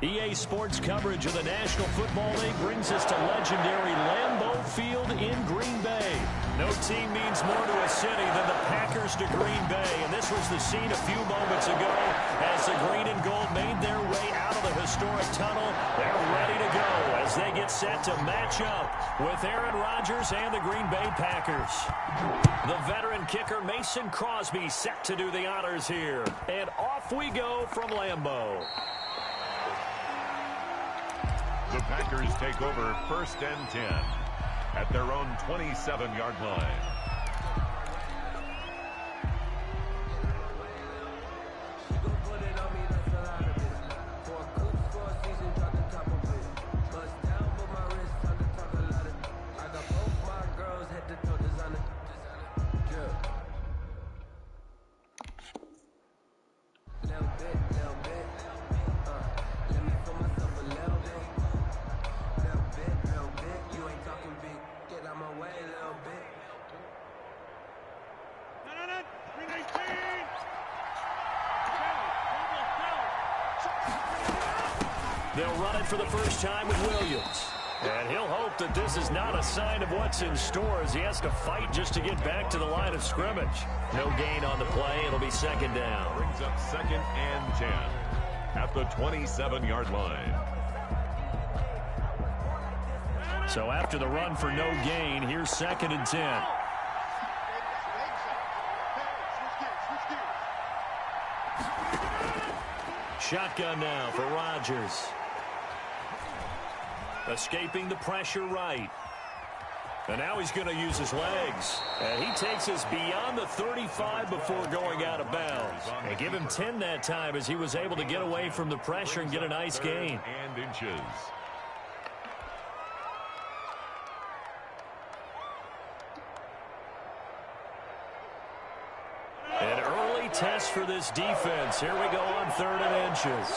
EA Sports coverage of the National Football League brings us to legendary Lambeau Field in Green Bay. No team means more to a city than the Packers to Green Bay, and this was the scene a few moments ago as the green and gold made their way out of the historic tunnel. They're ready to go as they get set to match up with Aaron Rodgers and the Green Bay Packers. The veteran kicker Mason Crosby set to do the honors here, and off we go from Lambeau. The Packers take over 1st and 10 at their own 27-yard line. They'll run it for the first time with Williams. And he'll hope that this is not a sign of what's in store as he has to fight just to get back to the line of scrimmage. No gain on the play. It'll be 2nd down. Brings up 2nd and 10 at the 27-yard line. So after the run for no gain, here's 2nd and 10. Shotgun now for Rodgers. Escaping the pressure right. And now he's going to use his legs. And he takes us beyond the 35 before going out of bounds. And give him 10 that time as he was able to get away from the pressure and get a nice gain. And inches. An early test for this defense. Here we go on 3rd and inches.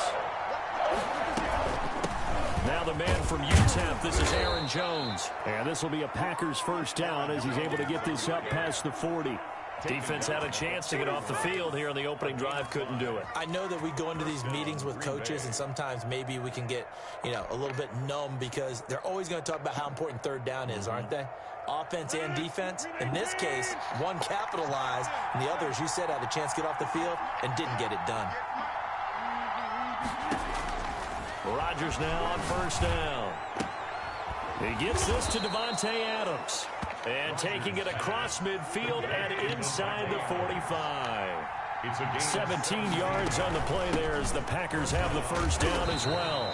Now the man from UTEP, this is Aaron Jones. And this will be a Packers 1st down as he's able to get this up past the 40. Defense had a chance to get off the field here on the opening drive, couldn't do it. I know that we go into these meetings with coaches, and sometimes maybe we can get, a little bit numb because they're always going to talk about how important 3rd down is, aren't they? Offense and defense. In this case, one capitalized, and the other, as you said, had a chance to get off the field and didn't get it done. Rodgers now on 1st down. He gets this to Davante Adams. And taking it across midfield and inside the 45. 17 yards on the play there as the Packers have the 1st down as well.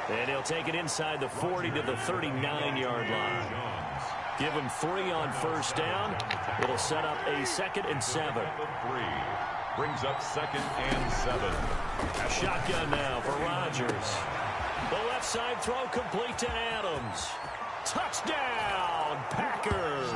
And he'll take it inside the 40 to the 39-yard line. Give him 3 on 1st down. It'll set up a 2nd and 7. Brings up 2nd and 7. A shotgun now for Rodgers. The left side throw complete to Adams. Touchdown, Packers.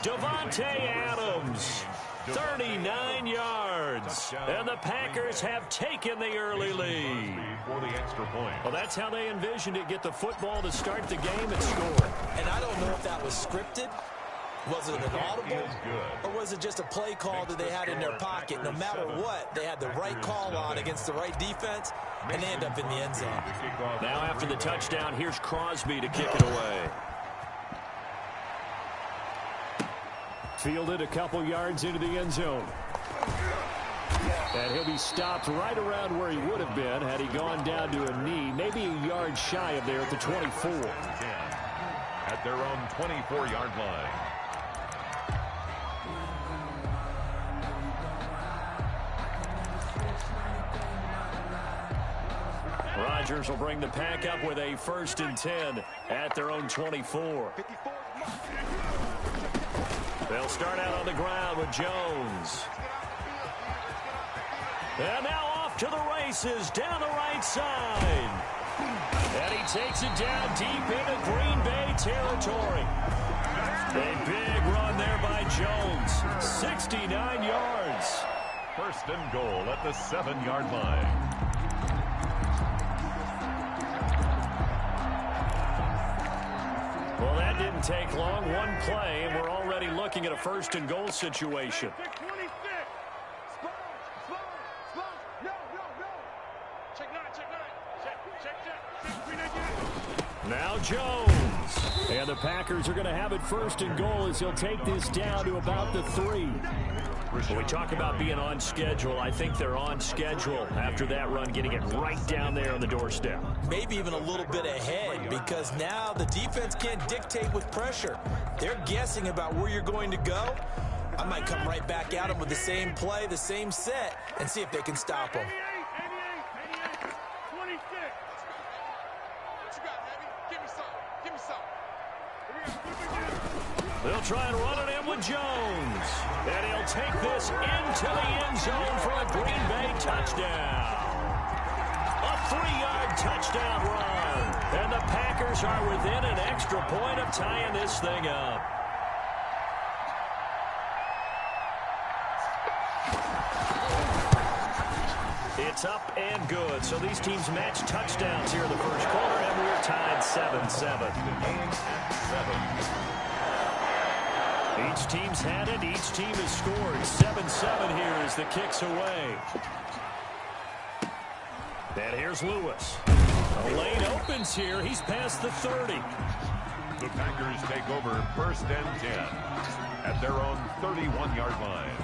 Davante Adams, 39 yards. And the Packers have taken the early lead. For the extra point. Well, that's how they envisioned it. Get the football to start the game and score. And I don't know if that was scripted. Was it an audible? Or was it just a play call that they had in their pocket? No matter what, they had the right call on against the right defense, and they end up in the end zone. Now after the touchdown, here's Crosby to kick it away. Fielded a couple yards into the end zone. And he'll be stopped right around where he would have been had he gone down to a knee, maybe a yard shy of there at the 24. At their own 24-yard line. Rodgers will bring the pack up with a 1st and 10 at their own 24. They'll start out on the ground with Jones. And now off to the races down the right side. And he takes it down deep into Green Bay territory. A big run there by Jones. 69 yards. 1st and goal at the 7-yard line. Well, that didn't take long. One play, and we're already looking at a 1st and goal situation. Now Jones. And the Packers are going to have it first and goal as he'll take this down to about the 3. When we talk about being on schedule, I think they're on schedule after that run, getting it right down there on the doorstep. Maybe even a little bit ahead, because now the defense can't dictate with pressure. They're guessing about where you're going to go. I might come right back at them with the same play, the same set, and see if they can stop them. They'll try and run it in with Jones. And he'll take this into the end zone for a Green Bay touchdown. A 3-yard touchdown run. And the Packers are within an extra point of tying this thing up. It's up and good. So these teams match touchdowns here in the first quarter, and we're tied 7-7. Each team's had it. Each team has scored. 7-7 here as the kick's away. And here's Lewis. The lane opens here. He's past the 30. The Packers take over first and 10 at their own 31-yard line.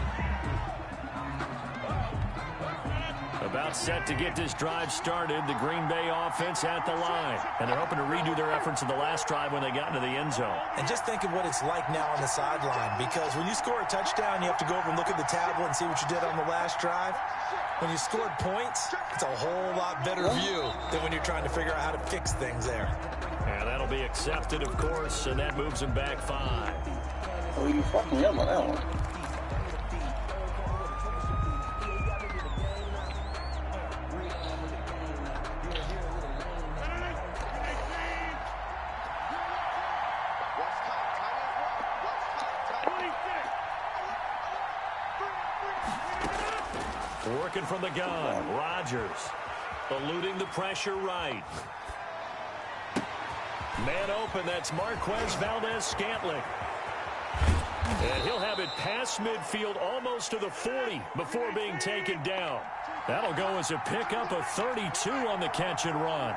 About set to get this drive started. The Green Bay offense at the line. And they're hoping to redo their efforts in the last drive when they got into the end zone. And just think of what it's like now on the sideline, because when you score a touchdown, you have to go over and look at the tablet and see what you did on the last drive. When you scored points, it's a whole lot better view than when you're trying to figure out how to fix things there. And that'll be accepted, of course, and that moves them back 5. Oh, you fucked me up on that one. Working from the gun, Rodgers eluding the pressure right. Man open, that's Marquez Valdez-Scantling. And he'll have it past midfield almost to the 40 before being taken down. That'll go as a pickup of 32 on the catch and run.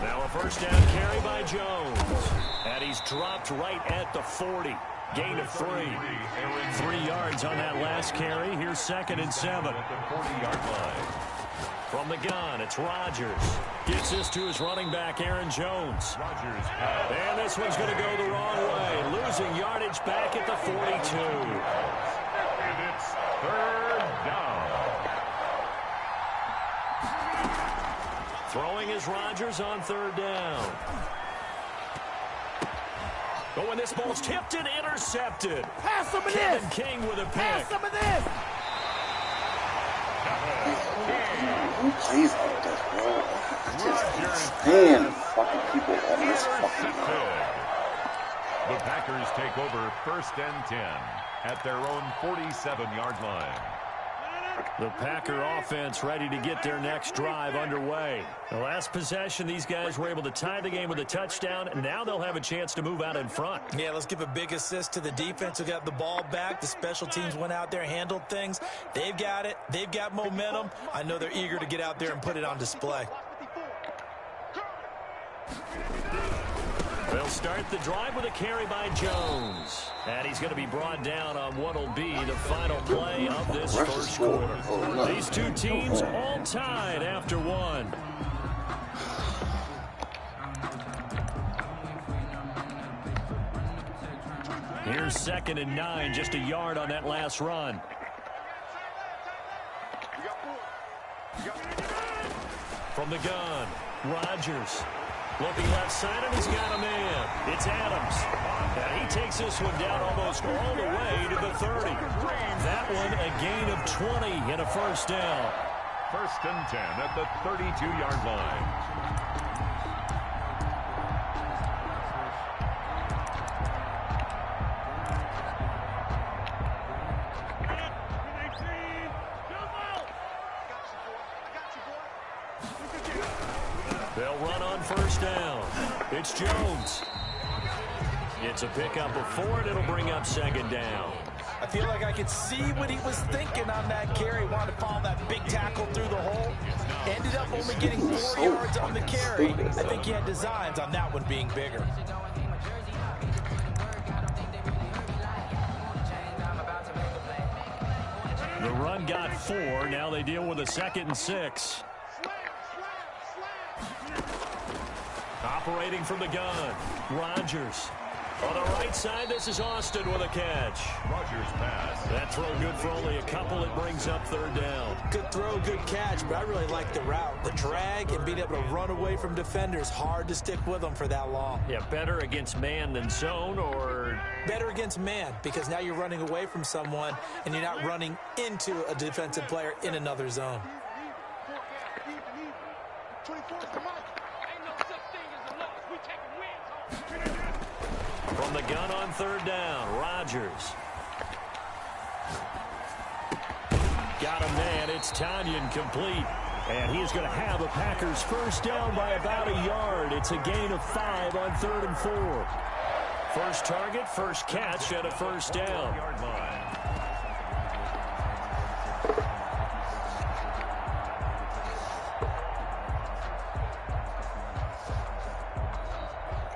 Now a first down carry by Jones. And he's dropped right at the 40. Gain of 3. 3 yards on that last carry. Here's 2nd and 7. At the 40-yard line. From the gun, it's Rodgers. Gets this to his running back, Aaron Jones. Rodgers. And this one's going to go the wrong way. Losing yardage back at the 42. And it's 3rd down. Throwing is Rodgers on 3rd down. Oh, and this ball's tipped and intercepted. Pass some of Kevin this. King with a pick. Pass some of this. Who plays like this, bro? I just can't stand fucking people on this fucking line. The Packers take over first and 10 at their own 47-yard line. The Packer offense ready to get their next drive underway. The last possession, these guys were able to tie the game with a touchdown, and now they'll have a chance to move out in front. Yeah, let's give a big assist to the defense who got the ball back. The special teams went out there, handled things. They've got it. They've got momentum. I know they're eager to get out there and put it on display. They'll start the drive with a carry by Jones. And he's going to be brought down on what will be the final play of this first quarter. These two teams all tied after 1. Here's 2nd and 9, just a yard on that last run. From the gun, Rodgers. Looking left side, and he's got a man. It's Adams. And he takes this one down almost all the way to the 30. That one a gain of 20 and a first down. First and 10 at the 32-yard line. They'll run on first down. It's Jones. It's a pickup of 4, and it'll bring up 2nd down. I feel like I could see what he was thinking on that carry. Wanted to follow that big tackle through the hole. Ended up only getting 4 yards on the carry. I think he had designs on that one being bigger. The run got 4. Now they deal with a 2nd and 6. Operating from the gun, Rodgers. On the right side, this is Austin with a catch. Rodgers pass. That throw good for only a couple. It brings up 3rd down. Good throw, good catch, but I really like the route. The drag and being able to run away from defenders. Hard to stick with them for that long. Yeah, better against man than zone, or? Better against man, because now you're running away from someone and you're not running into a defensive player in another zone. From the gun on 3rd down, Rodgers. Got him man. It's Tanyan complete. And he is going to have a Packers first down by about a yard. It's a gain of 5 on 3rd and 4. First target, first catch, and a first down. Yard line.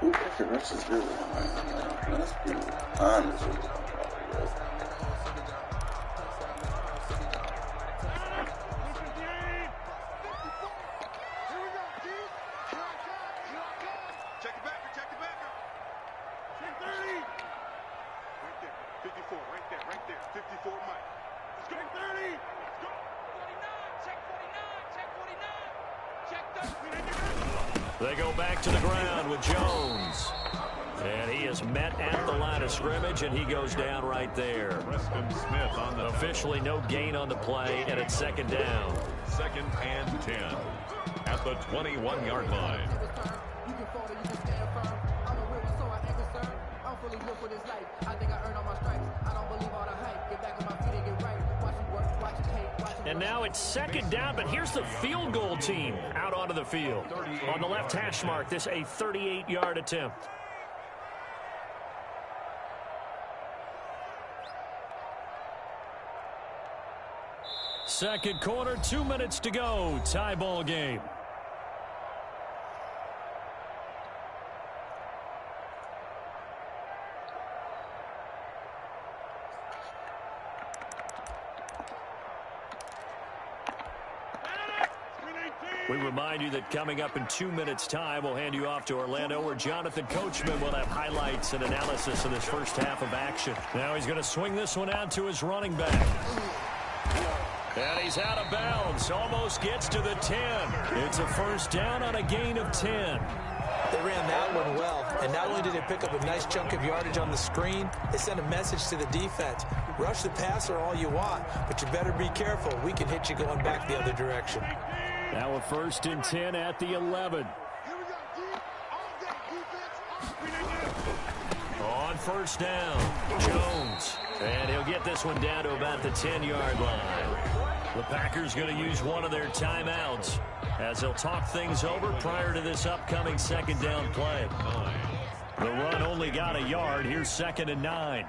Ooh, the rest is really high. That's beautiful. Time is really high. Check the backer, check the backer. Check 30. Right there, 54, right there, 54, Mike. Let's go, 30. Let's go. 49, check 49, check 49. Check 30. They go back to the ground with Jones. And he is met at the line of scrimmage, and he goes down right there. Preston Smith on the Officially no gain on the play, and it's 2nd down. 2nd and 10 at the 21-yard line. And now it's 2nd down, but here's the field goal team out onto the field. On the left hash mark, this a 38-yard attempt. Second quarter, 2 minutes to go. Tie ball game. We remind you that coming up in 2 minutes' time, we'll hand you off to Orlando, where Jonathan Coachman will have highlights and analysis of this first half of action. Now he's going to swing this one out to his running back. And he's out of bounds. Almost gets to the 10. It's a first down on a gain of 10. They ran that one well, and not only did they pick up a nice chunk of yardage on the screen, they sent a message to the defense. Rush the passer all you want, but you better be careful. We can hit you going back the other direction. Now a 1st and 10 at the 11. On 1st down, Jones. And he'll get this one down to about the 10-yard line. The Packers going to use one of their timeouts as they'll talk things over prior to this upcoming 2nd down play. The run only got a yard. Here's 2nd and 9.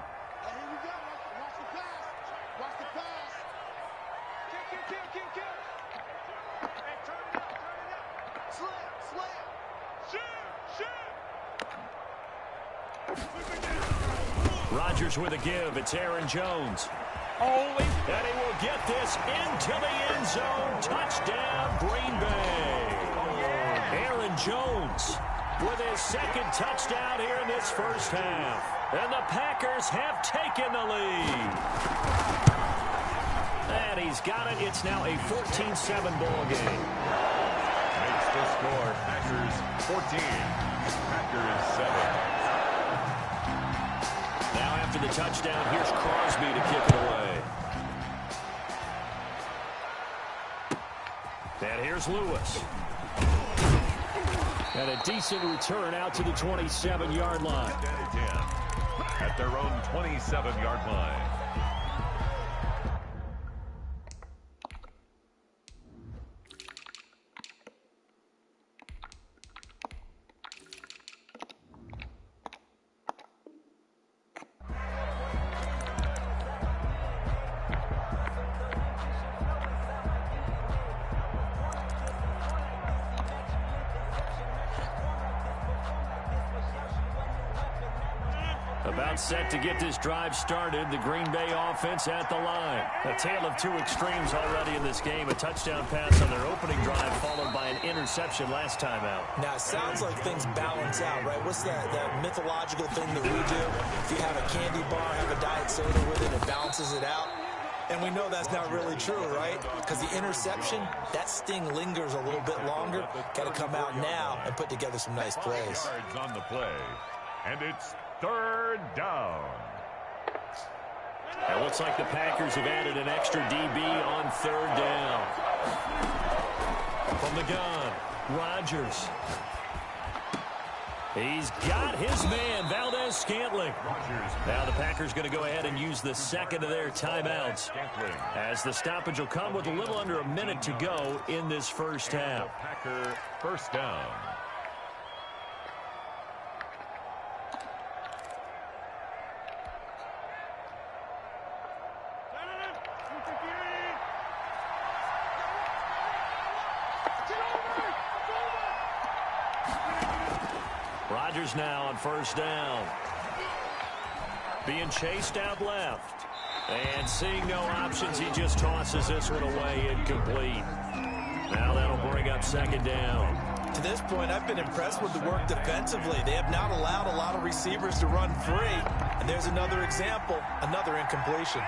Rodgers with a give. It's Aaron Jones. And he will get this into the end zone. Touchdown, Green Bay. Aaron Jones with his 2nd touchdown here in this first half. And the Packers have taken the lead. And he's got it. It's now a 14-7 ball game. Makes the score Packers 14, Packers 7. Now after the touchdown, here's Crosby to kick it away. And here's Lewis. And a decent return out to the 27-yard line. At their own 27-yard line. About set to get this drive started. The Green Bay offense at the line. A tale of two extremes already in this game. A touchdown pass on their opening drive followed by an interception last time out. Now, it sounds like things balance out, right? What's that mythological thing that we do? If you have a candy bar, have a diet soda with it, it balances it out. And we know that's not really true, right? Because the interception, that sting lingers a little bit longer. Got to come out now and put together some nice plays. Yards on the play. And it's third down. It looks like the Packers have added an extra DB on third down. From the gun, Rodgers. He's got his man, Valdez-Scantling. Now the Packers going to go ahead and use the second of their timeouts, as the stoppage will come with a little under a minute to go in this first half. Packer first down. Rodgers now on first down. Being chased out left. And seeing no options, he just tosses this one away incomplete. Now that'll bring up second down. To this point, I've been impressed with the work defensively. They have not allowed a lot of receivers to run free. And there's another example, another incompletion.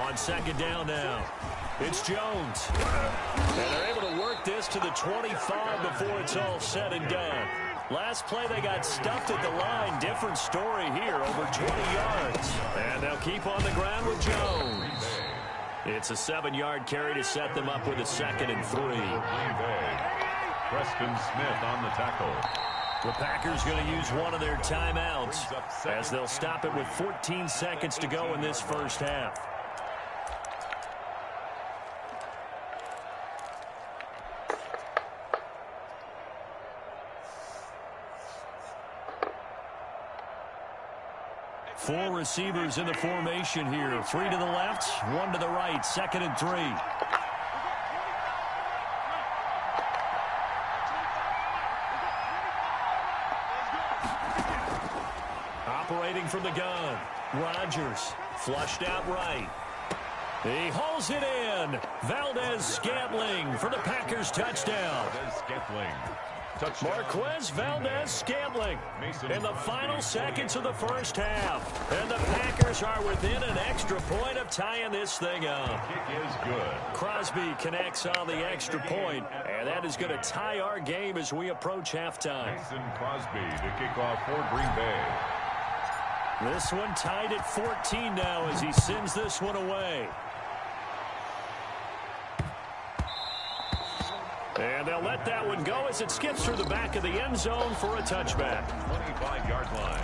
On second down now, it's Jones. And they're able to work this to the 25 before it's all said and done. Last play, they got stuffed at the line. Different story here, over 20 yards. And they'll keep on the ground with Jones. It's a 7-yard carry to set them up with a 2nd and 3. Preston Smith on the tackle. The Packers going to use one of their timeouts, as they'll stop it with 14 seconds to go in this first half. Four receivers in the formation here. 3 to the left, 1 to the right. 2nd and 3. Operating from the gun. Rodgers flushed out right. He hauls it in. Valdez-Scantling for the Packers touchdown. Valdez-Scantling. Marquez Valdez-Scantling in the final seconds of the first half. And the Packers are within an extra point of tying this thing up. Kick is good. Crosby connects on the extra point, and that is going to tie our game as we approach halftime. Mason Crosby to kick off for Green Bay. This one tied at 14 now as he sends this one away. And they'll let that one go as it skips through the back of the end zone for a touchback. 25-yard line.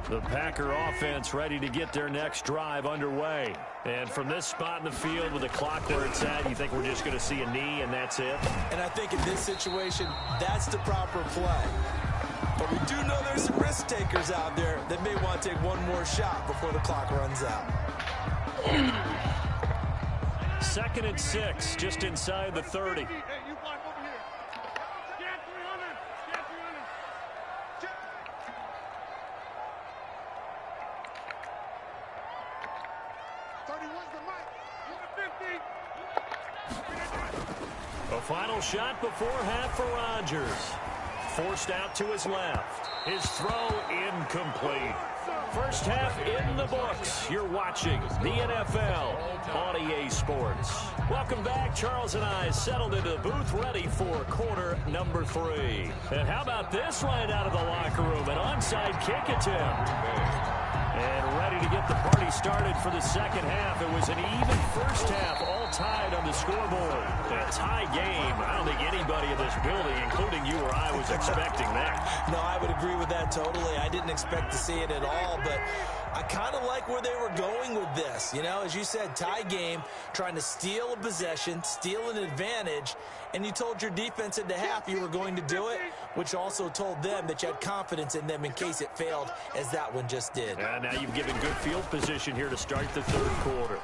The Packer offense ready to get their next drive underway. And from this spot in the field with the clock where it's at, you think we're just going to see a knee and that's it? And I think in this situation, that's the proper play. But we do know there's some risk takers out there that may want to take one more shot before the clock runs out. 2nd and 6, just inside the 30. Hey, you block over here. Scan 300. Scan 300. Check. 31's the mic. 150. A final shot before half for Rodgers. Forced out to his left. His throw incomplete. First half in the books. You're watching the NFL on EA Sports. Welcome back. Charles and I settled into the booth ready for quarter number 3. And how about this right out of the locker room? An onside kick attempt. And ready to get the party started for the second half. It was an even first half, all tied on the scoreboard. A tie game. I don't think anybody in this building, including you or I, was expecting that. No, I would agree with that totally. I didn't expect to see it at all, but I kind of like where they were going with this. You know, as you said, tie game, trying to steal a possession, steal an advantage, and you told your defense at the half you were going to do it, which also told them that you had confidence in them in case it failed, as that one just did. And now you've given good field position here to start the third quarter.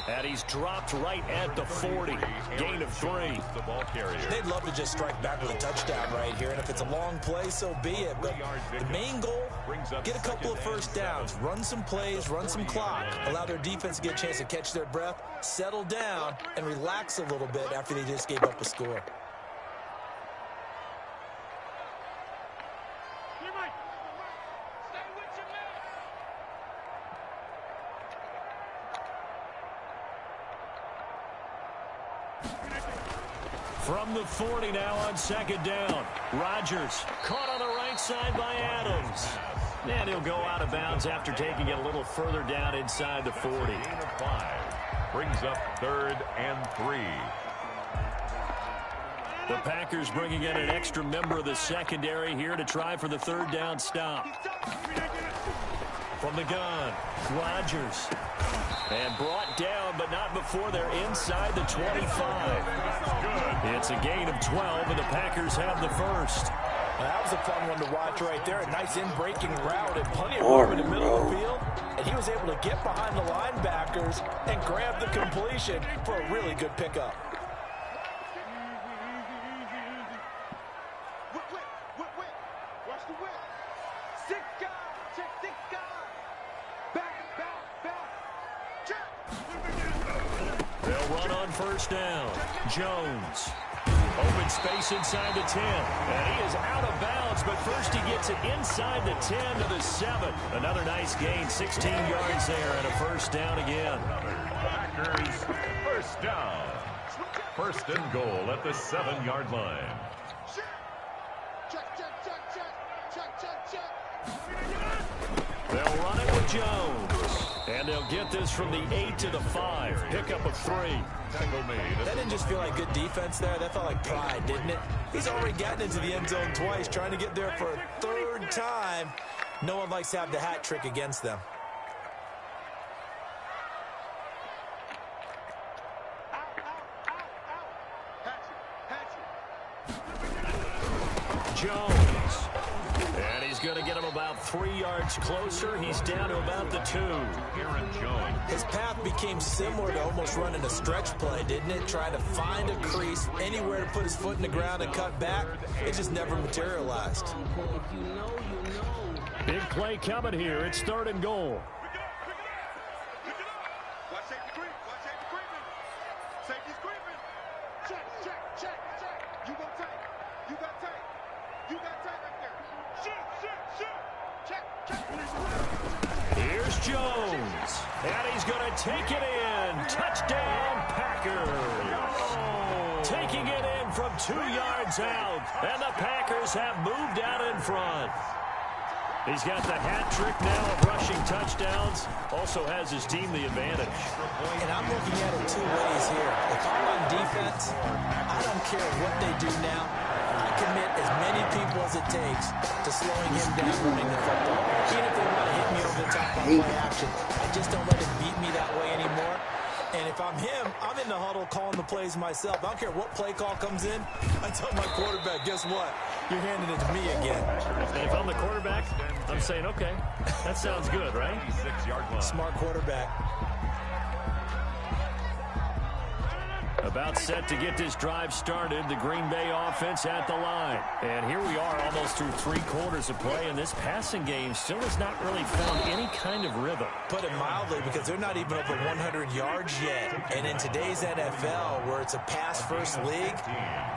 And he's dropped right at the 40. Gain of 3. The ball carrier. They'd love to just strike back with a touchdown right here, and if it's a long play, so be it. But the main goal, get a couple of first downs, run some plays, run some clock, allow their defense to get a chance to catch their breath, settle down, and relax a little bit after they just gave up a score. From the 40 now on second down. Rodgers caught on the right side by Adams. And he'll go out of bounds after taking it a little further down inside the 40. Gain of 5. Brings up 3rd and 3. The Packers bringing in an extra member of the secondary here to try for the third down stop. From the gun, Rodgers. And brought down, but not before they're inside the 25. It's a gain of 12, and the Packers have the first. That was a fun one to watch right there. A nice in-breaking route and plenty of room in the middle of the field. And he was able to get behind the linebackers and grab the completion for a really good pickup. Watch the whip. 6 guys. Check 6 guys. Back. Check. They'll run on first down. Jones. Open space inside the 10. And he is out of bounds, but first he gets it inside the 10 to the 7. Another nice gain, 16 yards there, and a first down again. Packers first down. First and goal at the 7-yard line. Check. They'll run it with Jones. And they'll get this from the 8 to the 5. Pickup of 3. Tackle made. That didn't just feel like good defense there. That felt like pride, didn't it? He's already gotten into the end zone twice, trying to get there for a 3rd time. No one likes to have the hat trick against them. Jones. And he's going to get him about 3 yards closer. He's down to about the 2. Aaron Jones. His path became similar to almost running a stretch play, didn't it? Trying to find a crease, anywhere to put his foot in the ground and cut back. It just never materialized. Big play coming here. It's 3rd and goal. Watch safety creeping. Safety's creeping. Check. You got tight right there. Shoot. Check. Here's Jones. And he's going to take it in. Touchdown, Packers. Taking it in from 2 yards out. And the Packers have moved out in front. He's got the hat trick now of rushing touchdowns. Also has his team the advantage. And I'm looking at it 2 ways here. If I'm on defense, I don't care what they do now. I commit as many people as it takes to slowing him down running the football. Even if they want to hit me over the top on play action, I just don't let him beat me that way anymore. And if I'm him, I'm in the huddle calling the plays myself. I don't care what play call comes in. I tell my quarterback, guess what? You're handing it to me again. And if I'm the quarterback, I'm saying, okay, that sounds good, right? 6-yard line. Smart quarterback. About set to get this drive started, the Green Bay offense at the line. And here we are almost through 3 quarters of play, and this passing game still has not really found any kind of rhythm. Put it mildly, because they're not even over 100 yards yet. And in today's NFL, where it's a pass-first league,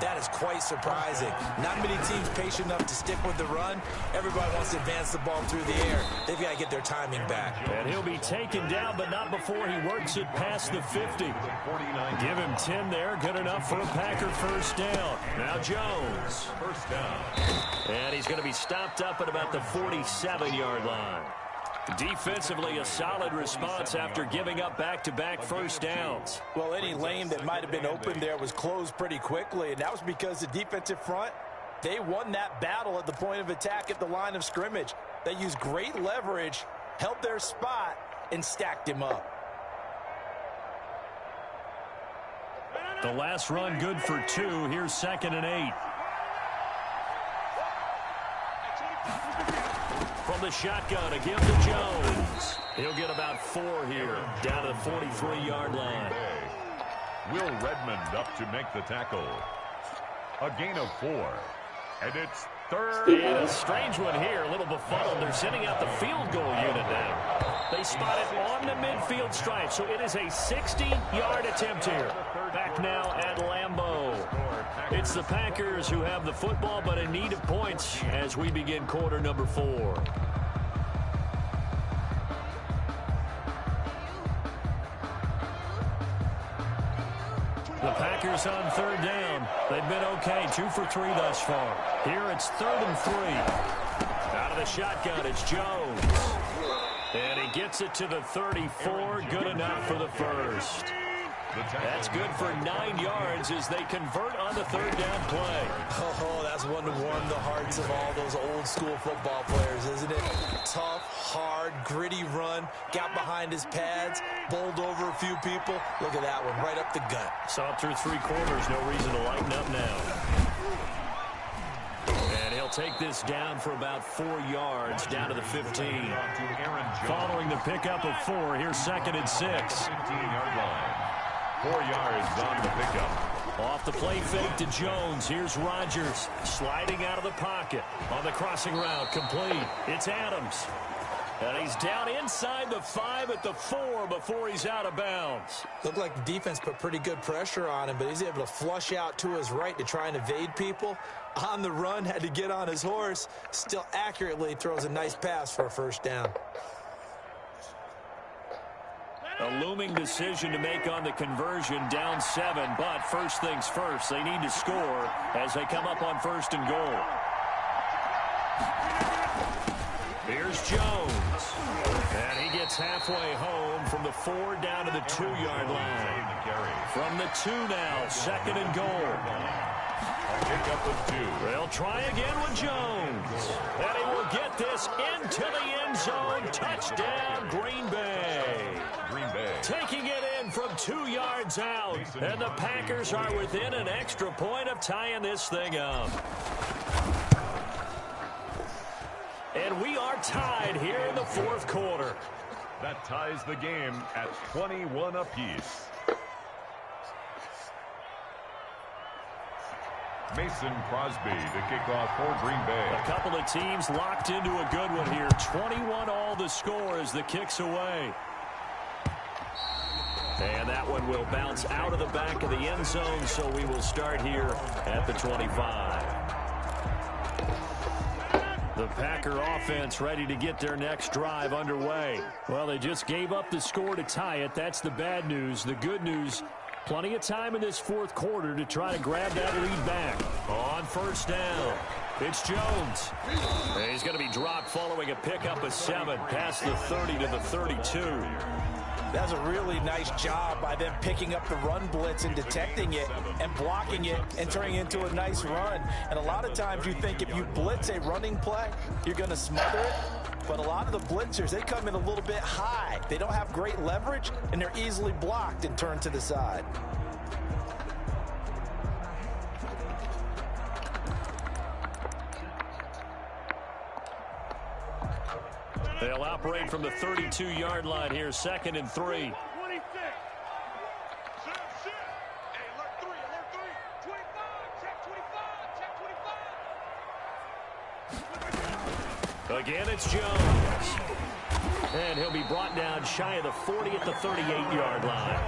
that is quite surprising. Not many teams patient enough to stick with the run. Everybody wants to advance the ball through the air. They've got to get their timing back. And he'll be taken down, but not before he works it past the 50. Give him 10 there, good enough for a Packer first down. Now Jones. First down. And he's going to be stopped up at about the 47-yard line. Defensively, a solid response after giving up back-to-back first downs. Well, any lane that might have been open there was closed pretty quickly, and that was because the defensive front, they won that battle at the point of attack at the line of scrimmage. They used great leverage held their spot, and stacked him up. The last run good for 2. Here's 2nd and 8. From the shotgun, a give to Jones. He'll get about 4 here, down to the 43-yard line. Will Redmond up to make the tackle. A gain of 4. And it's 3rd. And a strange one here, a little befuddled. They're sending out the field goal unit now. They spot it on the midfield stripe, so it is a 60-yard attempt here. Back now at Lambeau. It's the Packers who have the football, but in need of points as we begin quarter number 4. The Packers on 3rd down. They've been okay, 2 for 3 thus far. Here it's 3rd and 3. Out of the shotgun, it's Jones. And he gets it to the 34. Good enough for the first. That's good for 9 yards as they convert on the 3rd down play. Oh, that's one to warm the hearts of all those old school football players, isn't it? Tough, hard, gritty run. Got behind his pads, bowled over a few people. Look at that one, right up the gut. Saw it through 3 quarters. No reason to lighten up now. And he'll take this down for about 4 yards, down to the 15. Following the pickup of 4, here's 2nd and 6. 15-yard line. 4 yards on the pickup. Off the play fake to Jones. Here's Rodgers sliding out of the pocket. On the crossing route, complete. It's Adams. And he's down inside the 5 at the 4 before he's out of bounds. Looked like the defense put pretty good pressure on him, but he's able to flush out to his right to try and evade people. On the run, had to get on his horse. Still accurately throws a nice pass for a 1st down. A looming decision to make on the conversion, down 7, but first things first, they need to score as they come up on 1st and goal. Here's Jones, and he gets halfway home from the 4 down to the 2-yard line. From the 2 now, 2nd and goal. Pick up of 2. They'll try again with Jones, and he will get this into the end zone. Touchdown, Green Bay. Taking it in from 2 yards out, and the Packers are within an extra point of tying this thing up. And we are tied here in the 4th quarter. That ties the game at 21 apiece. Mason Crosby to kick off for Green Bay. A couple of teams locked into a good one here. 21 all the score as the kick's away. And that one will bounce out of the back of the end zone, so we will start here at the 25. The Packer offense ready to get their next drive underway. Well, they just gave up the score to tie it. That's the bad news. The good news, plenty of time in this 4th quarter to try to grab that lead back. On 1st down, it's Jones. And he's going to be dropped following a pickup of 7 past the 30 to the 32. That's a really nice job by them picking up the run blitz and detecting it and blocking it and turning it into a nice run. And a lot of times you think if you blitz a running play, you're going to smother it. But a lot of the blitzers, they come in a little bit high. They don't have great leverage, and they're easily blocked and turned to the side. They'll operate from the 32-yard line here, 2nd and 3. 26. Set. Hey, alert 3, alert 3. 25, check 25, check 25. Again, it's Jones. And he'll be brought down shy of the 40 at the 38-yard line.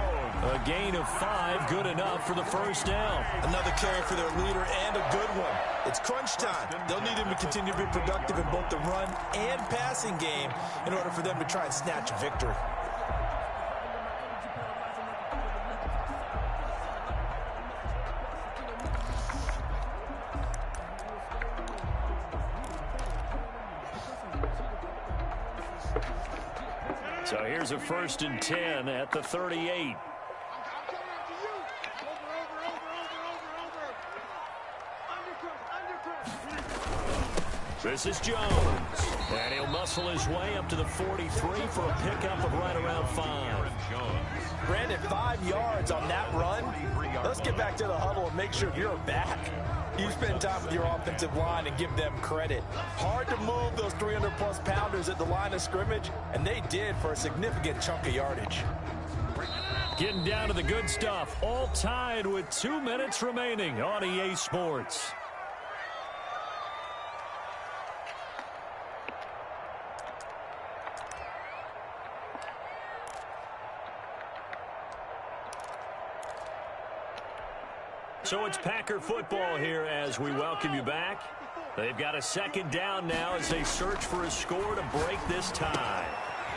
A gain of 5, good enough for the 1st down. Another carry for their leader and a good one. It's crunch time. They'll need him to continue to be productive in both the run and passing game in order for them to try and snatch a victory. So here's a 1st and 10 at the 38. This is Jones. And he'll muscle his way up to the 43 for a pickup of right around 5. Brandon, 5 yards on that run. Let's get back to the huddle and make sure you're back. You spend time with your offensive line and give them credit. Hard to move those 300-plus pounders at the line of scrimmage, and they did for a significant chunk of yardage. Getting down to the good stuff. All tied with 2 minutes remaining on EA Sports. So it's Packer football here as we welcome you back. They've got a second down now as they search for a score to break this tie.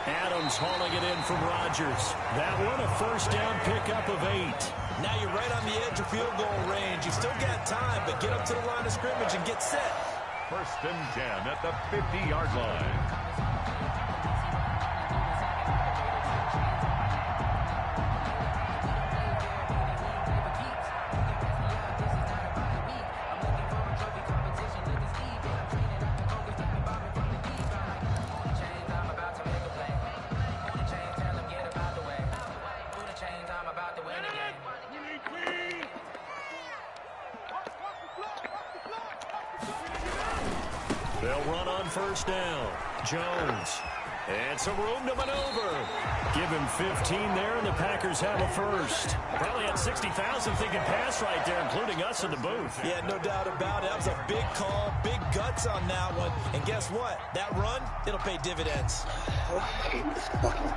Adams hauling it in from Rodgers. That one a first down pickup of 8. Now you're right on the edge of field goal range. You still got time, but get up to the line of scrimmage and get set. First and 10 at the 50-yard line. They'll run on first down. Jones. And some room to maneuver. Give him 15 there, and the Packers have a first. Probably had 60,000 thinking pass right there, including us in the booth. Yeah, no doubt about it. That was a big call, big guts on that one. And guess what? That run, it'll pay dividends. I hate this fucking